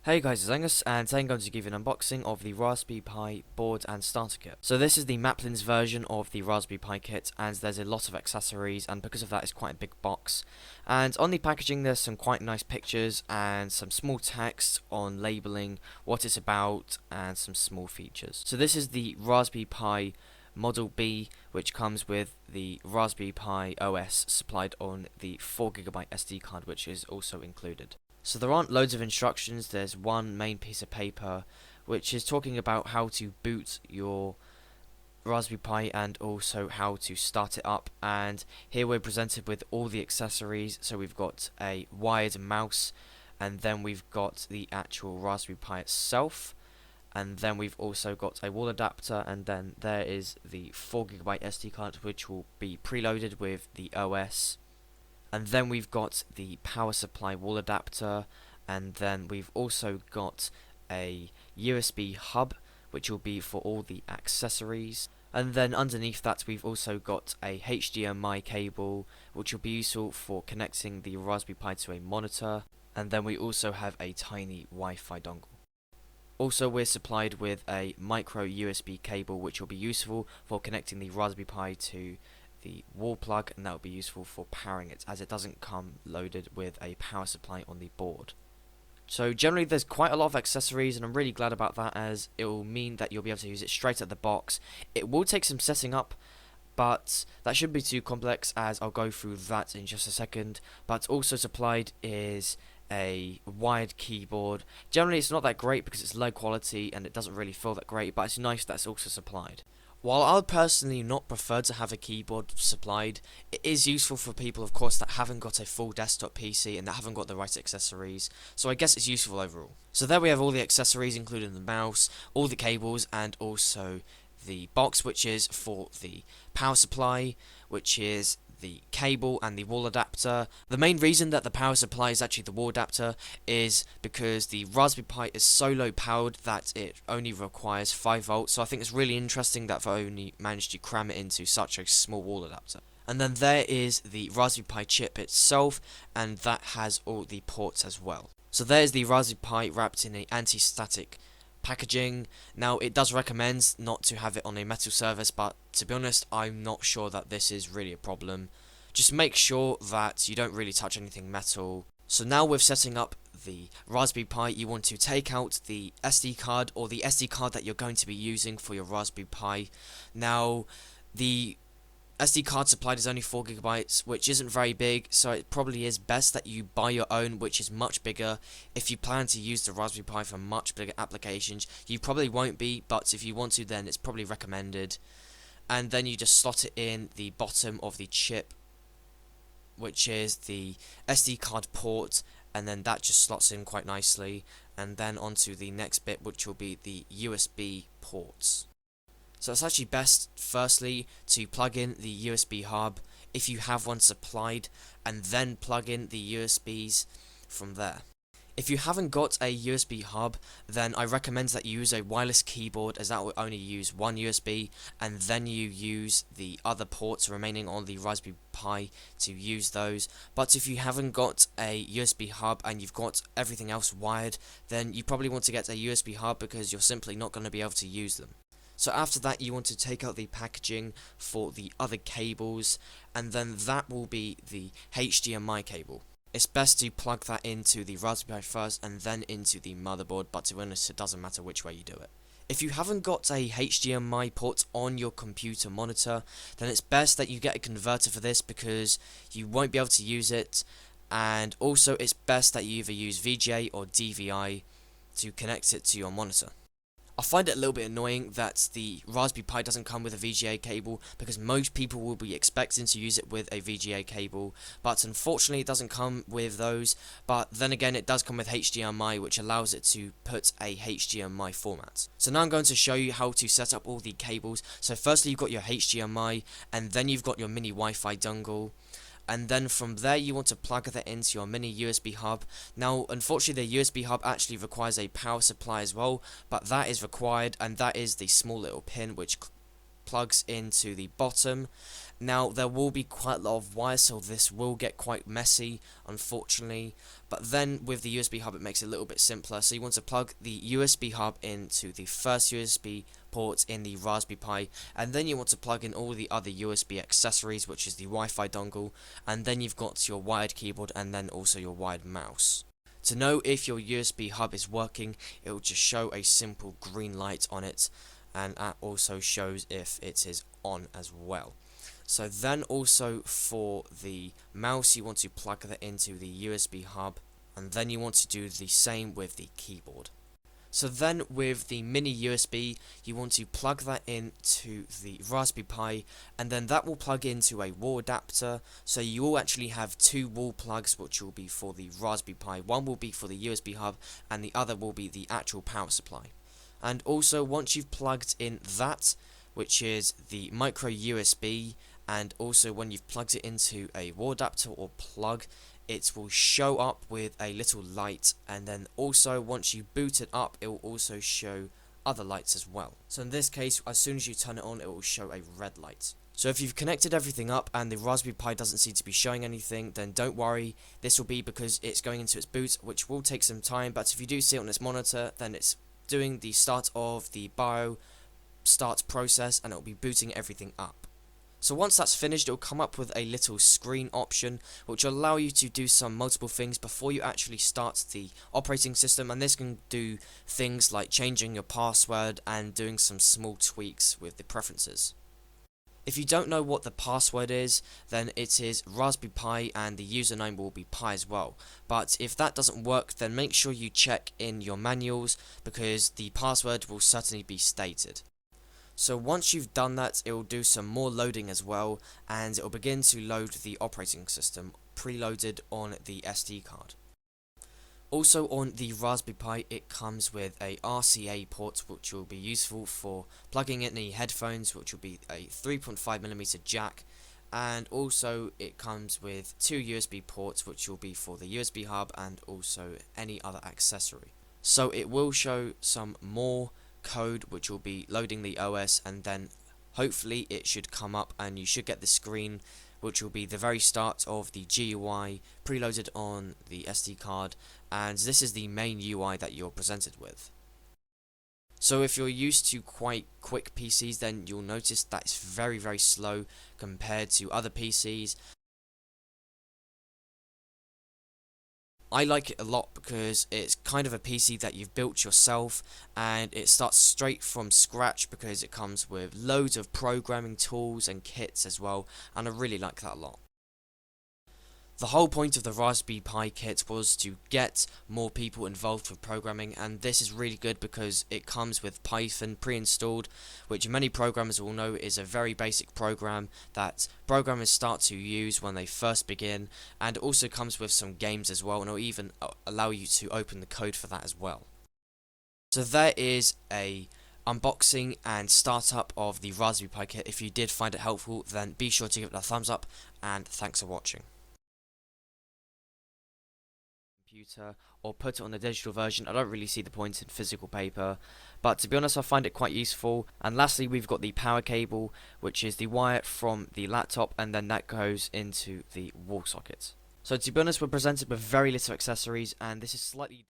Hey guys, it's Angus, and today I'm going to give you an unboxing of the Raspberry Pi board and starter kit. So this is the Maplin's version of the Raspberry Pi kit, and there's a lot of accessories, and because of that it's quite a big box. And on the packaging there's some quite nice pictures and some small text on labeling what it's about and some small features. So this is the Raspberry Pi Model B, which comes with the Raspberry Pi OS supplied on the 4GB SD card, which is also included. So there aren't loads of instructions, there's one main piece of paper which is talking about how to boot your Raspberry Pi and also how to start it up, and here we're presented with all the accessories. So we've got a wired mouse, and then we've got the actual Raspberry Pi itself, and then we've also got a wall adapter, and then there is the 4GB SD card which will be preloaded with the OS. And then we've got the power supply wall adapter, and then we've also got a USB hub which will be for all the accessories. And then underneath that we've also got a HDMI cable which will be useful for connecting the Raspberry Pi to a monitor, and then we also have a tiny Wi-Fi dongle. Also, we're supplied with a micro USB cable which will be useful for connecting the Raspberry Pi to the wall plug, and that will be useful for powering it, as it doesn't come loaded with a power supply on the board. So generally there's quite a lot of accessories, and I'm really glad about that, as it will mean that you'll be able to use it straight at the box. It will take some setting up, but that shouldn't be too complex, as I'll go through that in just a second. But also supplied is a wired keyboard. Generally it's not that great because it's low quality and it doesn't really feel that great, but it's nice that it's also supplied. While I would personally not prefer to have a keyboard supplied, it is useful for people, of course, that haven't got a full desktop PC and that haven't got the right accessories, so I guess it's useful overall. So there we have all the accessories, including the mouse, all the cables, and also the box, which is for the power supply, which is the cable and the wall adapter. The main reason that the power supply is actually the wall adapter is because the Raspberry Pi is so low powered that it only requires 5 volts, so I think it's really interesting that they only managed to cram it into such a small wall adapter. And then there is the Raspberry Pi chip itself, and that has all the ports as well. So there's the Raspberry Pi wrapped in an anti-static packaging. Now, it does recommend not to have it on a metal surface, but to be honest, I'm not sure that this is really a problem. Just make sure that you don't really touch anything metal. So now with setting up the Raspberry Pi, you want to take out the SD card, or the SD card that you're going to be using for your Raspberry Pi. Now, the SD card supplied is only 4GB, which isn't very big, so it probably is best that you buy your own, which is much bigger. If you plan to use the Raspberry Pi for much bigger applications, you probably won't be, but if you want to, then it's probably recommended. And then you just slot it in the bottom of the chip, which is the SD card port, and then that just slots in quite nicely. And then onto the next bit, which will be the USB ports. So it's actually best, firstly, to plug in the USB hub, if you have one supplied, and then plug in the USBs from there. If you haven't got a USB hub, then I recommend that you use a wireless keyboard, as that will only use one USB, and then you use the other ports remaining on the Raspberry Pi to use those. But if you haven't got a USB hub and you've got everything else wired, then you probably want to get a USB hub, because you're simply not going to be able to use them. So after that, you want to take out the packaging for the other cables, and then that will be the HDMI cable. It's best to plug that into the Raspberry Pi first and then into the motherboard, but to be honest, it doesn't matter which way you do it. If you haven't got a HDMI port on your computer monitor, then it's best that you get a converter for this, because you won't be able to use it, and also it's best that you either use VGA or DVI to connect it to your monitor. I find it a little bit annoying that the Raspberry Pi doesn't come with a VGA cable, because most people will be expecting to use it with a VGA cable, but unfortunately it doesn't come with those. But then again, it does come with HDMI, which allows it to put a HDMI format. So now I'm going to show you how to set up all the cables. So firstly, you've got your HDMI, and then you've got your mini Wi-Fi dongle. And then from there you want to plug that into your mini USB hub. Now, unfortunately, the USB hub actually requires a power supply as well, but that is required, and that is the small little pin which plugs into the bottom. Now, there will be quite a lot of wires, so this will get quite messy, unfortunately. But then with the USB hub, it makes it a little bit simpler. So you want to plug the USB hub into the first USB port in the Raspberry Pi, and then you want to plug in all the other USB accessories, which is the Wi-Fi dongle, and then you've got your wired keyboard and then also your wired mouse. To know if your USB hub is working, it will just show a simple green light on it, and that also shows if it is on as well. So then also for the mouse, you want to plug that into the USB hub, and then you want to do the same with the keyboard. So then with the mini USB, you want to plug that into the Raspberry Pi, and then that will plug into a wall adapter. So you will actually have two wall plugs, which will be for the Raspberry Pi. One will be for the USB hub, and the other will be the actual power supply. And also, once you've plugged in that, which is the micro USB, and also when you've plugged it into a wall adapter or plug, it will show up with a little light, and then also once you boot it up, it will also show other lights as well. So in this case, as soon as you turn it on, it will show a red light. So if you've connected everything up and the Raspberry Pi doesn't seem to be showing anything, then don't worry. This will be because it's going into its boot, which will take some time, but if you do see it on this monitor, then it's doing the start of the BIO start process, and it will be booting everything up. So once that's finished, it will come up with a little screen option, which will allow you to do some multiple things before you actually start the operating system, and this can do things like changing your password and doing some small tweaks with the preferences. If you don't know what the password is, then it is Raspberry Pi and the username will be Pi as well. But if that doesn't work, then make sure you check in your manuals, because the password will certainly be stated. So once you've done that, it will do some more loading as well, and it will begin to load the operating system preloaded on the SD card. Also on the Raspberry Pi, it comes with a RCA port, which will be useful for plugging in the headphones, which will be a 3.5mm jack, and also it comes with two USB ports, which will be for the USB hub and also any other accessory. So it will show some more code which will be loading the OS, and then hopefully it should come up and you should get the screen which will be the very start of the GUI preloaded on the SD card, and this is the main UI that you're presented with. So if you're used to quite quick PCs, then you'll notice that it's very slow compared to other PCs. I like it a lot because it's kind of a PC that you've built yourself, and it starts straight from scratch because it comes with loads of programming tools and kits as well, and I really like that a lot. The whole point of the Raspberry Pi kit was to get more people involved with programming, and this is really good because it comes with Python pre-installed, which many programmers will know is a very basic program that programmers start to use when they first begin, and it also comes with some games as well, and it'll even allow you to open the code for that as well. So there is a unboxing and startup of the Raspberry Pi kit. If you did find it helpful, then be sure to give it a thumbs up, and thanks for watching. Or put it on the digital version. I don't really see the point in physical paper, but to be honest, I find it quite useful. And lastly, we've got the power cable, which is the wire from the laptop, and then that goes into the wall socket. So to be honest, we're presented with very little accessories, and this is slightly